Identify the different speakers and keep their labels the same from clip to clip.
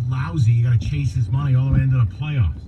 Speaker 1: lousy. You got to chase his money all the way into the playoffs.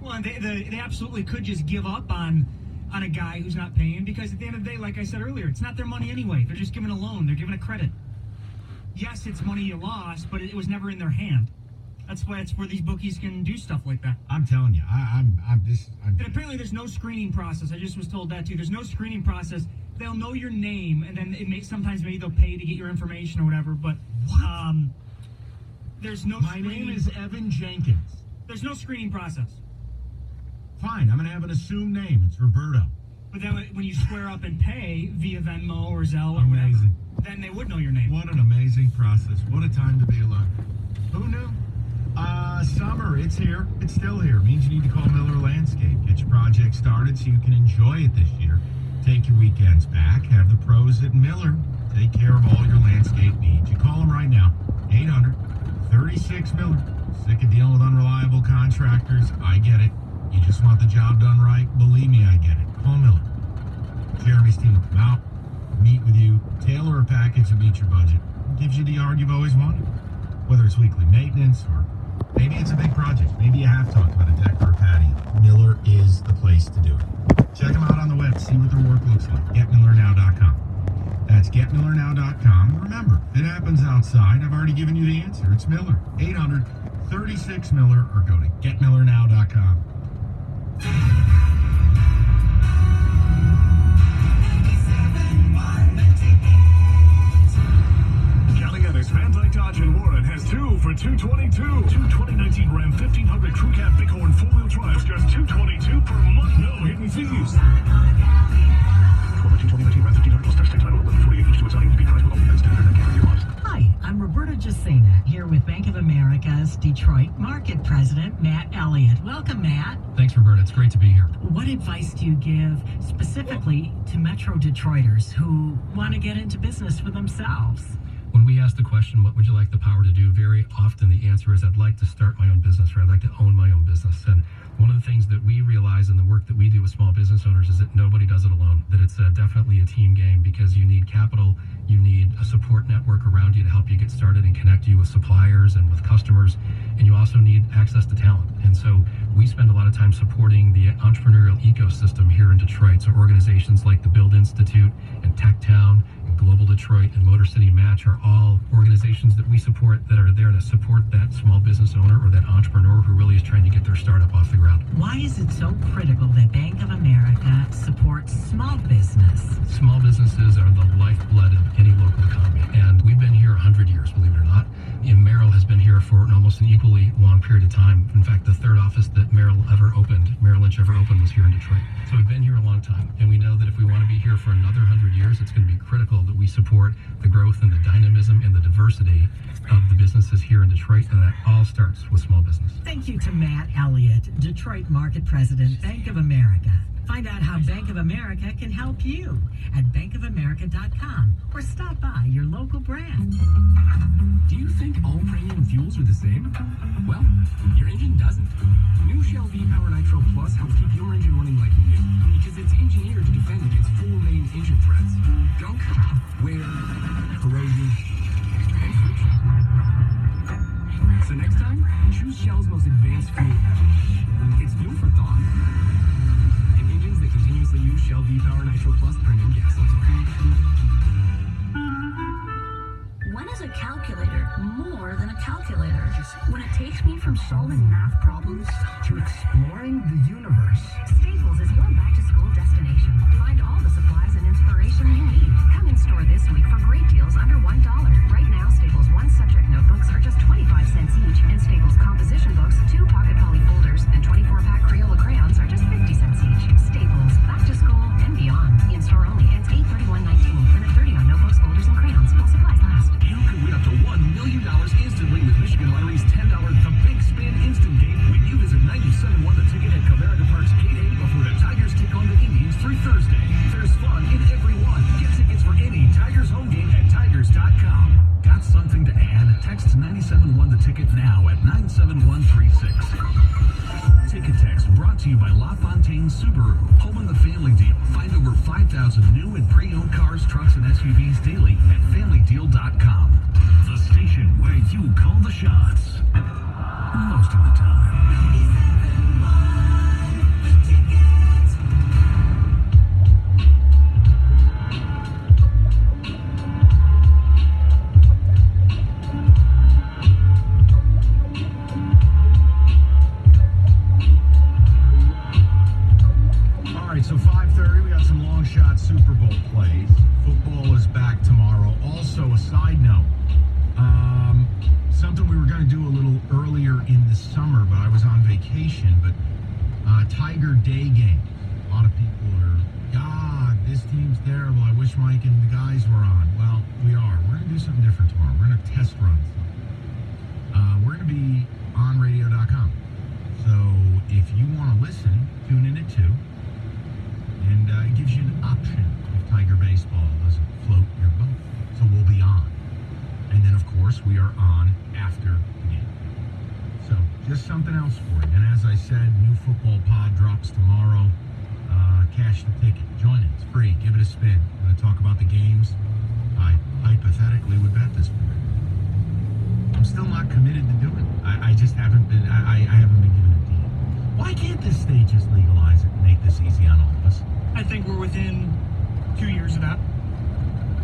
Speaker 2: Well, and they absolutely could just give up on a guy who's not paying, because at the end of the day, like I said earlier, it's not their money anyway. They're just giving a loan. They're giving a credit. Yes, it's money you lost, but it was never in their hand. That's where these bookies can do stuff like that.
Speaker 1: I'm telling you, I'm
Speaker 2: And apparently there's no screening process. I just was told that too. There's no screening process. They'll know your name, and then sometimes maybe they'll pay to get your information or whatever. But there's no.
Speaker 1: My name is Evan Jenkins.
Speaker 2: There's no screening process.
Speaker 1: Fine, I'm gonna have an assumed name. It's Roberto.
Speaker 2: But then when you square up and pay via Venmo or Zelle or whatever, then they would know your name.
Speaker 1: What an amazing process. What a time to be alive. Who knew? Summer, it's here. It's still here. Means you need to call Miller Landscape. Get your project started so you can enjoy it this year. Take your weekends back. Have the pros at Miller take care of all your landscape needs. You call them right now. 800-36-MILLER. Sick of dealing with unreliable contractors? I get it. You just want the job done right? Believe me, I get it. Call Miller. Jeremy's team will come out, meet with you, tailor a package to meet your budget. It gives you the yard you've always wanted. Whether it's weekly maintenance or maybe it's a big project. Maybe you have talked about a deck or a patio. Miller is the place to do it. Check them out on the web. See what their work looks like. GetMillerNow.com. That's GetMillerNow.com. Remember, if it happens outside, I've already given you the answer. It's Miller. 800-36-MILLER or go to GetMillerNow.com.
Speaker 3: Caliganis, Van Dyke Dodge in Warren has 2 for $222. 2 2019 Ram 1500 Crew Cab Bighorn 4-wheel drives, just $222 per month. No hidden fees. 2019 Ram 1500 plus tax title 1148 each to its own speed price with all events standard and carrier laws.
Speaker 4: Hi, I'm Roberta Jacena, here with Bank of America's Detroit Market President, Matt Elliott. Welcome, Matt.
Speaker 5: Thanks, Roberta. It's great to be here.
Speaker 4: What advice do you give specifically to Metro Detroiters who want to get into business for themselves?
Speaker 5: When we ask the question, what would you like the power to do? Very often the answer is, I'd like to start my own business, or I'd like to own my own business. And one of the things that we realize in the work that we do with small business owners is that nobody does it alone, that it's definitely a team game, because you need capital, you need a support network around you to help you get started and connect you with suppliers and with customers, and you also need access to talent. And so we spend a lot of time supporting the entrepreneurial ecosystem here in Detroit. So organizations like the Build Institute and TechTown and Global Detroit and Motor City Match are all organizations that we support that are there to support that small business owner or that entrepreneur who really is trying to get their startup off the ground.
Speaker 4: Why is it so critical that Bank of America supports small business?
Speaker 5: Small businesses are the lifeblood of any local economy, and we've been here 100 years, believe it or not. And Merrill has been here for almost an equally long period of time. In fact, the third office that Merrill Lynch ever opened was here in Detroit. So we've been here a long time, and we know that if we want to be here for another 100 years, it's going to be critical that we support the growth and the dynamism and the diversity of the businesses here in Detroit, and that all starts with small business.
Speaker 4: Thank you to Matt Elliott, Detroit Market President, Bank of America. Find out how Bank of America can help you at bankofamerica.com or stop by your local branch.
Speaker 6: Do you think all premium fuels are the same? Well, your engine doesn't. New Shell V-Power Nitro Plus helps keep your engine running like new because it's engineered to defend against full main engine threats: gunk, wear, corrosion, and friction. So next time, choose Shell's most advanced fuel. It's fuel for thought. And engines that continuously use Shell V-Power Nitro Plus premium gasoline.
Speaker 7: When is a calculator more than a calculator? When it takes me from solving math problems to exploring the universe. Staples is your back-to-school destination. Find all the supplies and inspiration you need. Come in store this week for great deals under $1. Right now, Staples one-subject notebooks are just 25 cents each, and Staples composition books, 2 pocket poly folders, and 24-pack Crayola crayons are just 50 cents each. Staples, back to school and beyond. In store only. Ends 8/31/19. Limit 30 on notebooks, folders, and crayons while supplies last.
Speaker 3: You can win up to $1 million instantly with Michigan Lottery's $10 The Big Spin Instant Game when you visit 97.1 The Ticket at Comerica Park's Gate 8 before the Tigers take on the Indians through Thursday. There's fun in every one. Get tickets for any Tigers home game at Tigers.com. Got something to add? Text 97.1 The Ticket now at 97136. Ticket text brought to you by LaFontaine Subaru. Home of the Family Deal. Find over 5,000 new and pre-owned cars, trucks, and SUVs daily at FamilyDeal.com. The station where you call the shots. most of the time.
Speaker 1: All right, so 5:30, we got some long shot Super Bowl plays. Football is back tomorrow. Also, a side note, something we were going to do a little earlier in the summer, but I was on vacation, but Tiger Day game. A lot of people are, God, this team's terrible. I wish Mike and the guys were on. Well, we are. We're going to do something different tomorrow. We're going to test run something. We're going to be on radio.com. So if you want to listen, tune in at 2. And it gives you an option if Tiger Baseball doesn't float your boat. So we'll be on. And then, of course, we are on after the game. So just something else for you. And as I said, new football pod drops tomorrow. Cash the ticket. Join it. It's free. Give it a spin. I'm going to talk about the games. I hypothetically would bet this for you. I'm still not committed to doing it. I just haven't been. I haven't been given a deal. Why can't this state just legalize it and make this easy on all of us?
Speaker 2: I think we're within 2 years of that.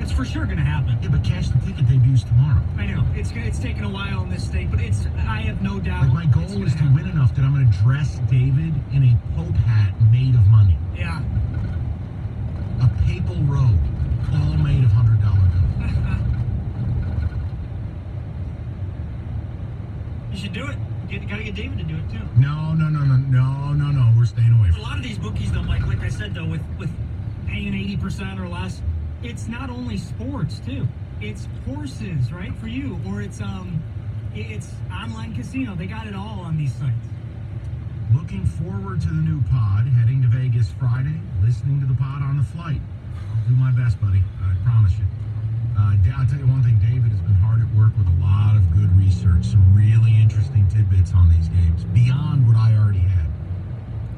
Speaker 2: It's for sure going to happen.
Speaker 1: Yeah, but Cash the Ticket debuts tomorrow.
Speaker 2: I know. It's taken a while in this state, but I have no doubt.
Speaker 1: Like, my goal is to win enough that I'm going to dress David in a Pope hat made of money.
Speaker 2: Yeah.
Speaker 1: A papal robe, all made of $100 bills.
Speaker 2: You should do it. Got to get David to do it, too.
Speaker 1: No. We're staying away
Speaker 2: A
Speaker 1: from it.
Speaker 2: lot of these bookies don't like I said, though, with paying 80% or less, it's not only sports, too. It's horses, right, for you. Or it's online casino. They got it all on these sites.
Speaker 1: Looking forward to the new pod, heading to Vegas Friday, listening to the pod on the flight. I'll do my best, buddy. I promise you. I'll tell you one thing, David has been hard at work with a lot of good research, some really interesting tidbits on these games, beyond what I already had.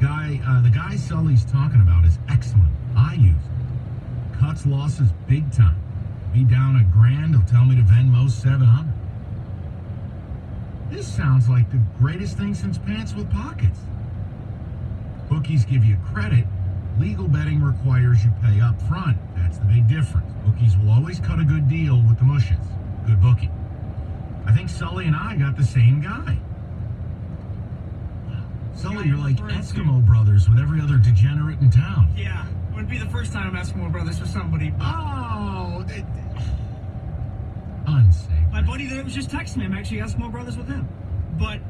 Speaker 1: The guy Sully's talking about is excellent. I use it. Cuts losses big time. Be down $1,000, he'll tell me to Venmo 700. This sounds like the greatest thing since pants with pockets. Bookies give you credit. Legal betting requires you pay up front. That's the big difference. Bookies will always cut a good deal with the mushes. Good bookie. I think Sully and I got the same guy. Sully, you're like Eskimo brothers with every other degenerate in town.
Speaker 2: Yeah. It would be the first time I'm Eskimo Brothers for somebody.
Speaker 1: Oh, unsafe.
Speaker 2: My buddy that was just texting me. I'm actually Eskimo Brothers with him. But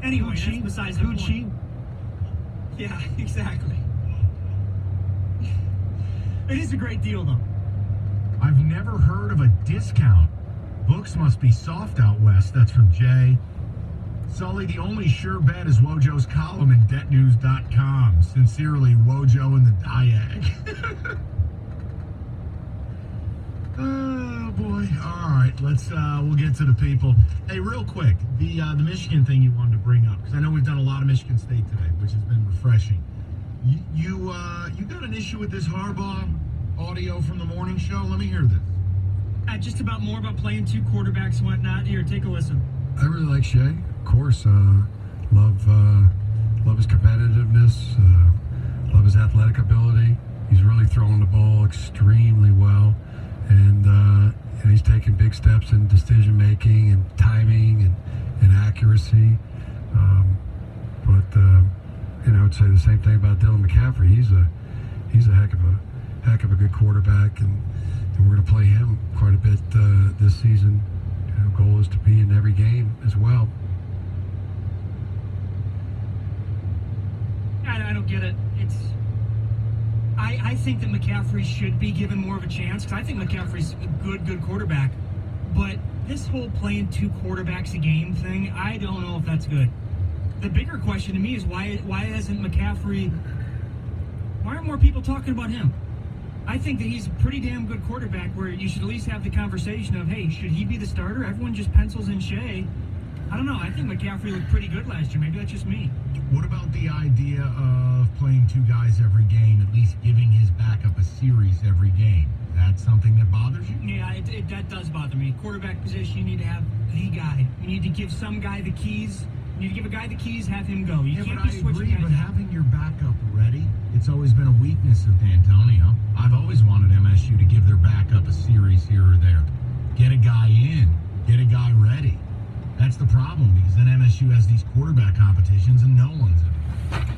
Speaker 2: anyway, that's besides the point. Yeah, exactly. It is a great deal, though.
Speaker 1: I've never heard of a discount. Books must be soft out west. That's from Jay. Sully, the only sure bet is Wojo's column in debtnews.com. Sincerely, Wojo and the Diag. Oh, boy. All right, we'll get to the people. Hey, real quick, the Michigan thing you wanted to bring up, because I know we've done a lot of Michigan State today, which has been refreshing. You got an issue with this Harbaugh audio from the morning show? Let me hear this.
Speaker 2: Just about more about playing two quarterbacks and whatnot. Here, take a listen.
Speaker 8: I really like Shea, of course. Love his competitiveness. Love his athletic ability. He's really throwing the ball extremely well, and he's taking big steps in decision making and timing and accuracy. But I would say the same thing about Dylan McCaffrey. He's a heck of a good quarterback, and we're going to play him quite a bit this season. Goal is to be in every game as well.
Speaker 2: I don't get it. I think that McCaffrey should be given more of a chance, because I think McCaffrey's a good quarterback. But this whole playing two quarterbacks a game thing, I don't know if that's good. The bigger question to me is why isn't McCaffrey? Why aren't more people talking about him? I think that he's a pretty damn good quarterback where you should at least have the conversation of, hey, should he be the starter? Everyone just pencils in Shea. I don't know. I think McCaffrey looked pretty good last year. Maybe that's just me.
Speaker 1: What about the idea of playing two guys every game, at least giving his backup a series every game? Is that something that bothers you?
Speaker 2: Yeah, that does bother me. Quarterback position, you need to have the guy. You need to give some guy the keys You need to give a guy the keys, have him go. You
Speaker 1: Yeah,
Speaker 2: can't
Speaker 1: but
Speaker 2: be
Speaker 1: I
Speaker 2: switching
Speaker 1: agree,
Speaker 2: guys
Speaker 1: but
Speaker 2: out.
Speaker 1: having your backup ready, it's always been a weakness of D'Antonio. I've always wanted MSU to give their backup a series here or there. Get a guy in, get a guy ready. That's the problem, because then MSU has these quarterback competitions and no one's in it.